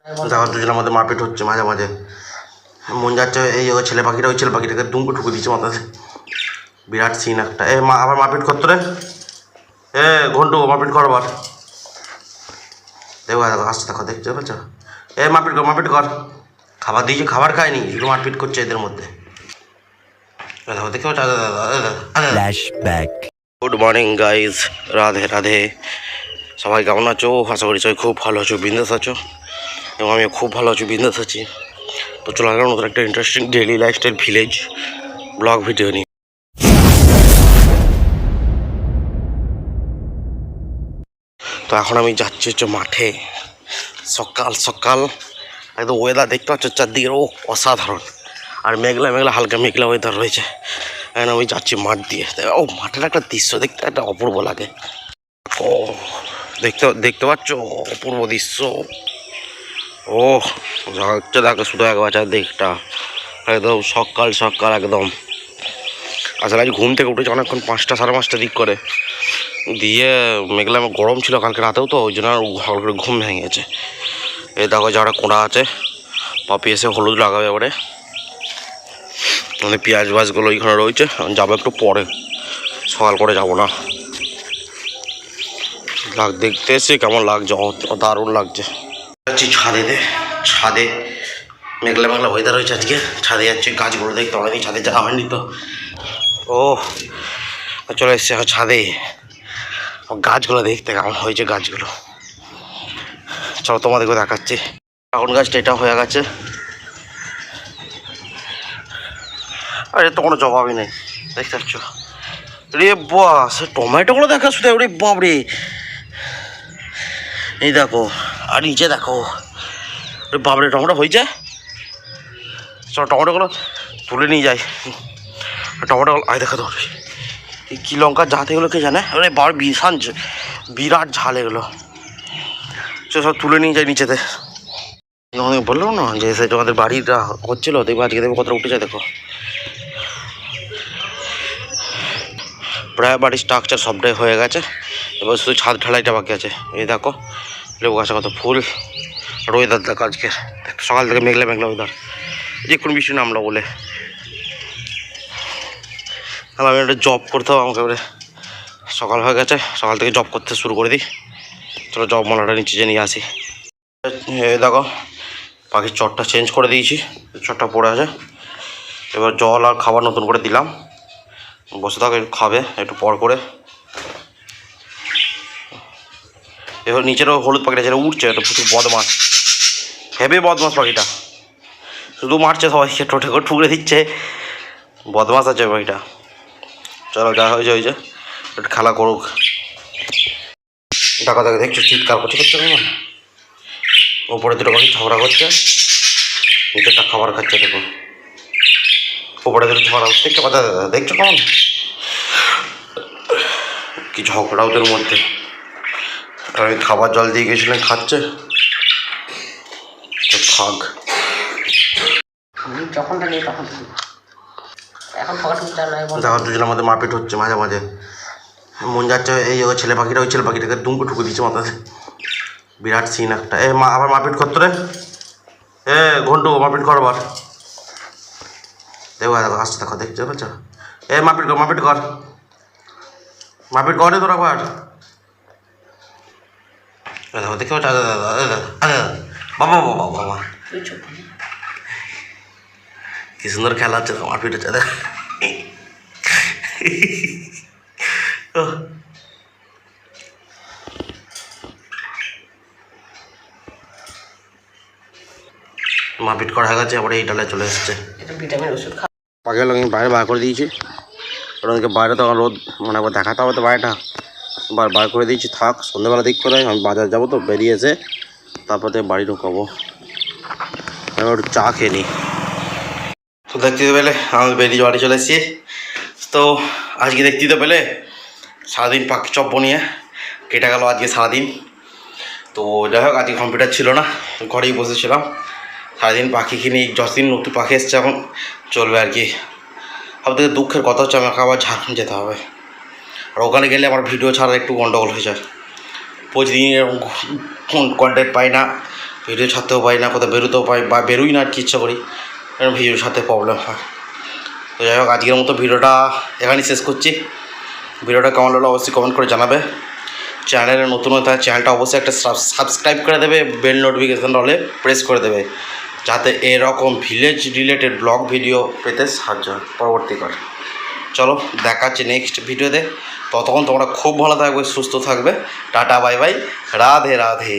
দেখো দুজনের মধ্যে মারপিট হচ্ছে মাঝে মাঝে। মন যাচ্ছে এই ছেলে পাখিটা ওই ছেলে পাখিটাকে দুম করে ঠুকে দিচ্ছে মাথাতে। বিরাট সিন একটা। আবার মারপিট করতো রে। ঘন্টু মারপিট কর আবার। দেখো দেখো আসতে দেখো দেখতে পাচ্ছ। মারপিট কর। খাবার দিয়েছে, খাবার খায়নি, শুধু মারপিট করছে এদের মধ্যে। দেখো দেখতে পাচ্ছ। Good morning guys, Radhe Radhe. সবাই কেমন আছো? আশা করি সবাই খুব ভালো আছো, বিন্দাস আছো, এবং আমিও খুব ভালো আছি, বিন্দাস আছি। তো চলে গেলাম নতুন একটা interesting daily lifestyle village blog video নিয়ে। তো এখন আমি যাচ্ছি হচ্ছে মাঠে। সকাল সকাল একদম ওয়েদার দেখতে পাচ্ছ চারদিকে, অসাধারণ। আর মেঘলা মেঘলা হালকা মেঘলা ওয়েদার রয়েছে। এখন আমি যাচ্ছি মাঠ দিয়ে। মাঠের একটা দৃশ্য দেখতে একটা অপূর্ব লাগে। দেখতে পাচ্ছ অপূর্ব দৃশ্য। হচ্ছে দেখো শুধু এক বাচ্চার দিকটা একদম সকাল সকাল একদম। আসলে আজ ঘুম থেকে উঠেছে অনেকক্ষণ, 5টা সাড়ে 5টা দিক করে দিয়ে। মেঘলা গরম ছিল কালকে রাতেও, তো ওই জন্য ভালো করে ঘুম ভেঙে গেছে। এই দেখো যারা কোঁড়া আছে, পাপি এসে হলুদ লাগাবে এবারে। মানে পেঁয়াজ বাজগুলো ওইখানে রয়েছে, যাবো একটু পরে, সকাল করে যাবো না। দেখতে এসে কেমন লাগছে, দারুণ লাগছে। যাচ্ছি ছাদে মেঘলা মেঘলা ওয়েদার হয়েছে আজকে। ছাদে যাচ্ছি গাছগুলো দেখতে, অনেকদিন ছাদে যাওয়া হয়নি তো। চলে এসছে ছাদে গাছগুলো দেখতে কেমন হয়েছে গাছগুলো। চলো তোমাদেরকে দেখাচ্ছি। এখন গাছটা এটা হয়ে গেছে, আর এর তো কোনো জবাবই নেই, দেখতে পাচ্ছ। রে বাস, টমেটোগুলো দেখা শুধু, রে বাবরে। এই দেখো, আর নিচে দেখো, রে বাবরে টমেটো হয়েছে। চলো টমেটোগুলো তুলে নিয়ে যাই। টমেটোগুলো আয় দেখা তো, কী লঙ্কার জাত এগুলো কে জানে। আরে বিরাট ঝাল এগুলো। চলো সব তুলে নিয়ে যাই নিচেতে। বললাম না যে তোমাদের বাড়িটা হচ্ছিলো, দেখবো আজকে দেখবো কতটা উঠে যায়। দেখো প্রায় বাড়ির স্ট্রাকচার সবটাই হয়ে গেছে, এবার শুধু ছাদ ঢালাইটা বাকি আছে। এই দেখো লেবু গাছে কত ফুল। আর ওয়েদার দেখো আজকে সকাল থেকে মেঘলা মেঘলা ওয়েদার, যে কোনো বৃষ্টি নামলো বলে। আমি একটা জব করতে হবে, আমাকে এবারে সকাল হয়ে গেছে, সকাল থেকে জব করতে শুরু করে দিই। চলো জব মালাটা নিচে যে নিয়ে আসি। এই দেখো পাখির চটটা চেঞ্জ করে দিয়েছি, চটটা পড়ে আছে। এবার জল আর খাবার নতুন করে দিলাম, বসে থাকো খাবে একটু পর করে। এবার নিচেরও হলুদ পাখিটা যেটা উঠছে, এটা প্রচুর বদমাস, হেভি বদমাস পাখিটা, শুধু মারছে সবাইকে, ঠোঁটে করে ঠুকরে দিচ্ছে, বদমাস আছে পাখিটা। চলো যা হয়েছে একটু খেলা করুক। টাকা দেখে দেখছো চিৎকার করছে না, ওপরে দুটো পাখি ঝগড়া করছে, নিচেরটা খাবার খাচ্ছে। দেখো ওপরে দুটো ঝগড়া করছে, দেখছো কেমন কি ঝগড়া ওদের মধ্যে। আমি খাবার জল দিয়ে গেছিলাম, খাচ্ছে তো থাক। দেখো দুজনের মধ্যে মারপিট হচ্ছে মাঝে মাঝে। মন যাচ্ছে এই ছেলে পাখিটা ওই ছেলে পাখিটাকে দুম করে ঠুকে দিচ্ছে মাথাতে। বিরাট সিন একটা। আবার মারপিট করতো রে। ঘন্টু মারপিট কর আবার। দেখো দেখো আসতে দেখো দেখতে পাচ্ছ। মারপিট কর রে তোর আবার। দেখো দেখতে পাচ্ছ, বাবা বাবা বাবা কি সুন্দর খেলা হচ্ছে, মারপিট হচ্ছে। দেখ মারপিট করা হয়ে গেছে, আবার এই ডালে চলে এসছে। পাখিগুলো আমি বাইরে বার করে দিয়েছি, ওদেরকে বাইরে তো রোদ মানে একবার দেখাতে হবে তো বাইরেটা, বার করে দিয়েছি। থাক সন্ধ্যেবেলা দিক করে আমি বাজার যাবো, তো বেরিয়ে এসে তারপর থেকে বাড়ি ঢুকাবো। এবার একটু চা খেয়ে নিই। তো দেখতে পেলে আমি বেরিয়ে বাড়ি চলে এসেছি। তো আজকে দেখতে তো পেলে সারাদিন পাখি চপ বনিয়ে কেটে গেল আজকে সারাদিন। তো যাই হোক আজকে কম্পিউটার ছিল না, ঘরেই বসেছিলাম সারাদিন। পাখি কিনে 10 দিন নতুন পাখি এসছে, এখন চলবে আর কি। সব থেকে দুঃখের কথা হচ্ছে আমাকে আবার ঝাড়খণ্ড যেতে হবে, আর ওখানে গেলে আমার ভিডিও ছাড়া একটু গন্ডগোল হয়ে যায়। প্রতিদিন এরকম কন্টেন্ট পাই না, ভিডিও ছাড়তেও পারি না, কোথাও বেরোতেও পারি বা বেরোই না আর কি ইচ্ছা করি, কারণ ভিডিওর সাথে প্রবলেম হয়। তো যাই হোক, আজকের মতো ভিডিওটা এখানেই শেষ করছি। ভিডিওটা কেমন হলো অবশ্যই কমেন্ট করে জানাবে। চ্যানেলের নতুন হতে হয় চ্যানেলটা অবশ্যই একটা সাবস্ক্রাইব করে দেবে, বেল নোটিফিকেশান হলে প্রেস করে দেবে, যাতে এরকম ভিলেজ রিলেটেড ব্লগ ভিডিও পেতে সাহায্য হয় পরবর্তীকালে। চলো দেখাচ্ছি নেক্সট ভিডিওতে। ততক্ষণ তোমরা খুব ভালো থাকবে, সুস্থ থাকবে। Tata bye bye, Radhe Radhe.